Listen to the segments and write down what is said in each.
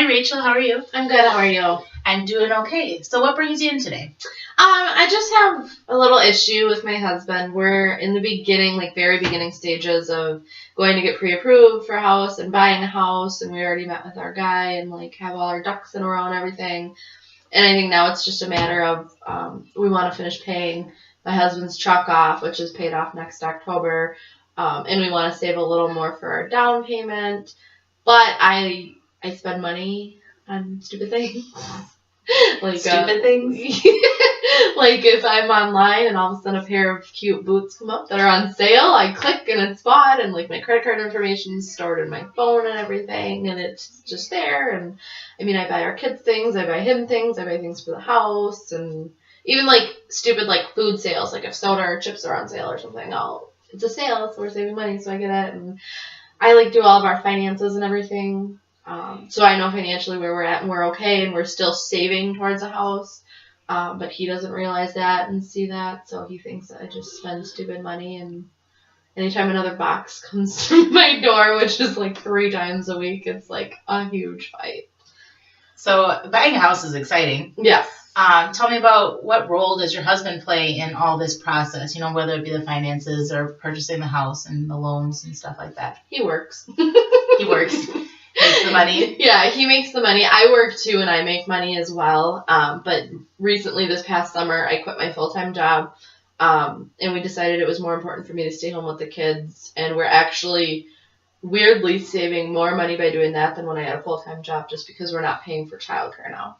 Rachel. How are you? I'm good. How are you? I'm doing okay. So what brings you in today? I just have a little issue with my husband. We're in the beginning, like very beginning stages of going to get pre-approved for a house and buying a house, and we already met with our guy and like have all our ducks in a row and everything. And I think now it's just a matter of we want to finish paying my husband's truck off, which is paid off next October, and we want to save a little more for our down payment. But I spend money on stupid things. Like stupid things? Like if I'm online and all of a sudden a pair of cute boots come up that are on sale, I click and it's bought, and like my credit card information is stored in my phone and everything, and it's just there. And I mean, I buy our kids things, I buy him things, I buy things for the house, and even like stupid like food sales, like if soda or chips are on sale or something, it's a sale, so we're saving money, so I get it. And I like do all of our finances and everything. So I know financially where we're at and we're okay, and we're still saving towards a house. But he doesn't realize that and see that, so he thinks that I just spend stupid money. And anytime another box comes through my door, which is like 3 times a week, it's like a huge fight. So buying a house is exciting. Yes. Tell me about what role does your husband play in all this process, you know, whether it be the finances or purchasing the house and the loans and stuff like that. He works. He works. Makes the money. Yeah, he makes the money. I work too, and I make money as well. But recently, this past summer, I quit my full-time job, and we decided it was more important for me to stay home with the kids. And we're actually weirdly saving more money by doing that than when I had a full-time job, just because we're not paying for childcare now.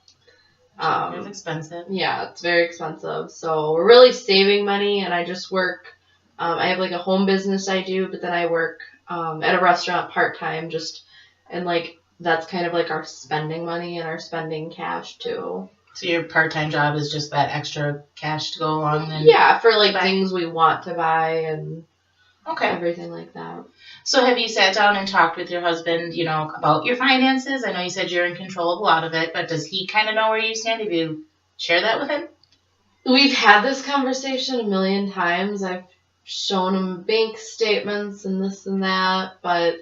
It's expensive. Yeah, it's very expensive. So we're really saving money, and I just work. I have like a home business I do, but then I work at a restaurant part-time, and like that's kind of like our spending money and our spending cash too. So your part-time job is just that extra cash to go along then? Yeah, for like things we want to buy and everything like that. So have you sat down and talked with your husband, you know, about your finances? I know you said you're in control of a lot of it, but does he kind of know where you stand? Have you shared that with him? We've had this conversation a million times. I've shown him bank statements and this and that, but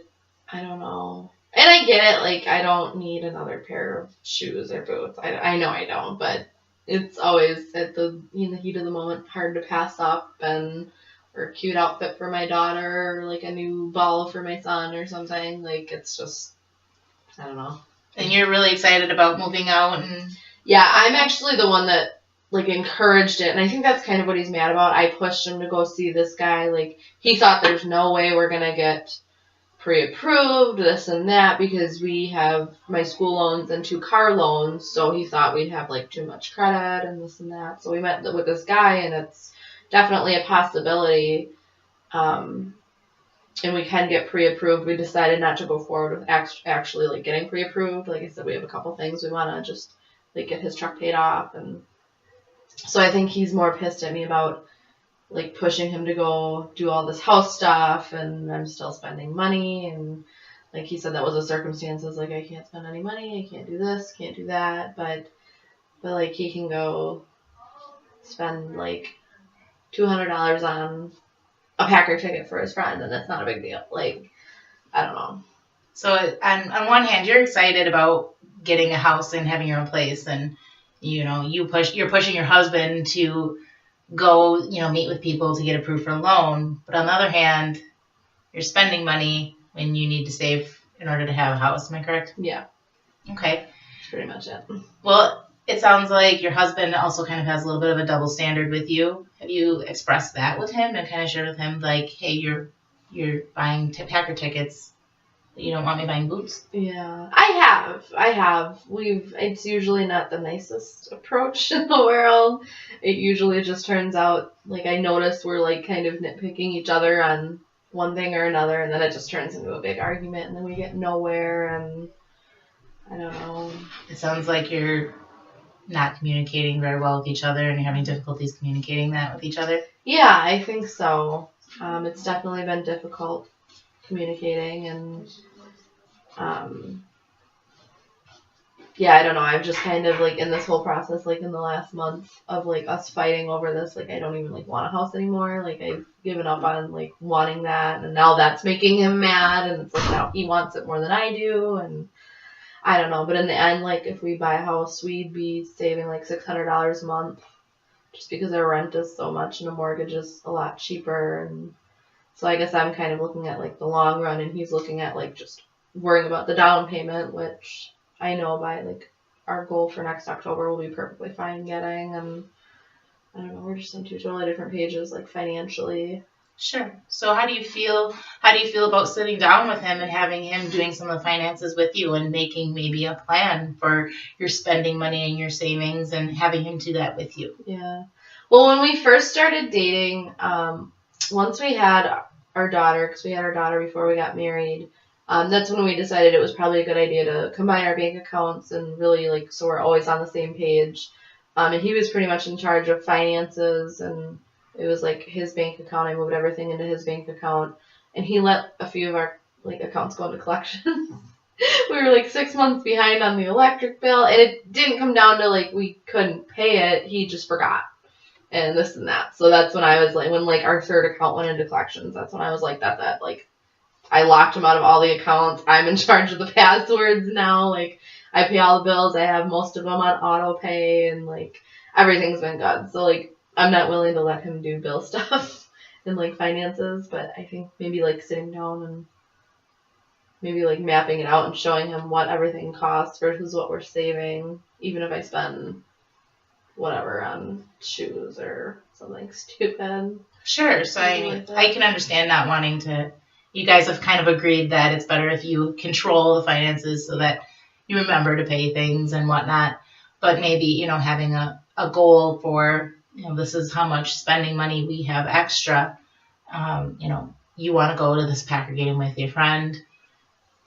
I don't know. And I get it, like, I don't need another pair of shoes or boots. I know I don't, but it's always at the heat of the moment hard to pass up, or a cute outfit for my daughter, or like a new ball for my son or something. Like, it's just, I don't know. And you're really excited about moving out? Yeah, I'm actually the one that, like, encouraged it, and I think that's kind of what he's mad about. I pushed him to go see this guy. Like, he thought there's no way we're going to get pre-approved, this and that, because we have my school loans and 2 car loans, so he thought we'd have like too much credit and this and that. So we met with this guy, and it's definitely a possibility, and we can get pre-approved. We decided not to go forward with actually like getting pre-approved. Like I said, we have a couple things we want to just like get his truck paid off, and so I think he's more pissed at me about like pushing him to go do all this house stuff, and I'm still spending money. And like he said, that was the circumstances. Like, I can't spend any money, I can't do this, can't do that, but like he can go spend like $200 on a Packer ticket for his friend, and that's not a big deal. Like, I don't know. So on one hand, you're excited about getting a house and having your own place, and you know you're pushing your husband to go, you know, meet with people to get approved for a loan. But on the other hand, you're spending money when you need to save in order to have a house. Am I correct? Yeah. Okay. That's pretty much it. Well, it sounds like your husband also kind of has a little bit of a double standard with you. Have you expressed that with him and kind of shared with him, like, hey, you're buying Packer tickets, but you don't want me buying boots? Yeah, I have. It's usually not the nicest approach in the world. It usually just turns out, like, I notice we're, like, kind of nitpicking each other on one thing or another, and then it just turns into a big argument, and then we get nowhere, and I don't know. It sounds like you're not communicating very well with each other, and you're having difficulties communicating that with each other. Yeah, I think so. It's definitely been difficult communicating, and yeah, I don't know. I've just kind of, like, in this whole process, like, in the last month of, like, us fighting over this, like, I don't even, like, want a house anymore. Like, I've given up on, like, wanting that, and now that's making him mad, and it's like now he wants it more than I do, and I don't know, but in the end, like, if we buy a house, we'd be saving like $600 a month just because our rent is so much and the mortgage is a lot cheaper. And so I guess I'm kind of looking at like the long run, and he's looking at like just worrying about the down payment, which I know by like our goal for next October will be perfectly fine getting. And I don't know, we're just on two totally different pages, like financially. Sure. So how do you feel about sitting down with him and having him doing some of the finances with you and making maybe a plan for your spending money and your savings and having him do that with you? Yeah. Well, when we first started dating, once we had our daughter, because we had our daughter before we got married, that's when we decided it was probably a good idea to combine our bank accounts and really like so we're always on the same page. And he was pretty much in charge of finances, and it was like his bank account. I moved everything into his bank account, and he let a few of our like accounts go into collections. We were like 6 months behind on the electric bill, and it didn't come down to like we couldn't pay it. He just forgot, and this and that. So that's when I was like, when like our third account went into collections, that's when I was like, that's it. Like, I locked him out of all the accounts. I'm in charge of the passwords now. Like, I pay all the bills. I have most of them on auto pay, and like everything's been good. So like, I'm not willing to let him do bill stuff and like finances, but I think maybe like sitting down and maybe like mapping it out and showing him what everything costs versus what we're saving, even if I spend whatever on shoes or something stupid. Sure. So I can understand not wanting to. You guys have kind of agreed that it's better if you control the finances so that you remember to pay things and whatnot. But maybe, you know, having a goal for, you know, this is how much spending money we have extra. You know, you want to go to this Packer game with your friend.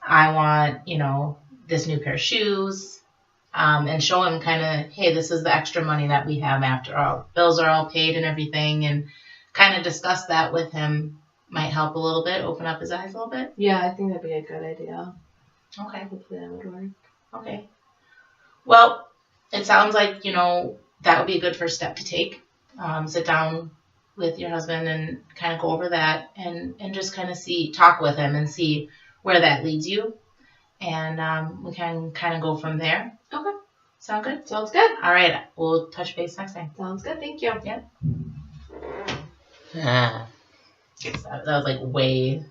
I want, you know, this new pair of shoes. And show him kind of, hey, this is the extra money that we have after all. Bills are all paid and everything. And kind of discuss that with him might help a little bit, open up his eyes a little bit. Yeah, I think that'd be a good idea. Okay. Hopefully that would work. Okay. Well, it sounds like, you know, that would be a good first step to take. Sit down with your husband and kind of go over that and just kind of talk with him and see where that leads you. And we can kind of go from there. Okay. Sound good? Sounds good. All right. We'll touch base next time. Sounds good. Thank you. Yep. That was like way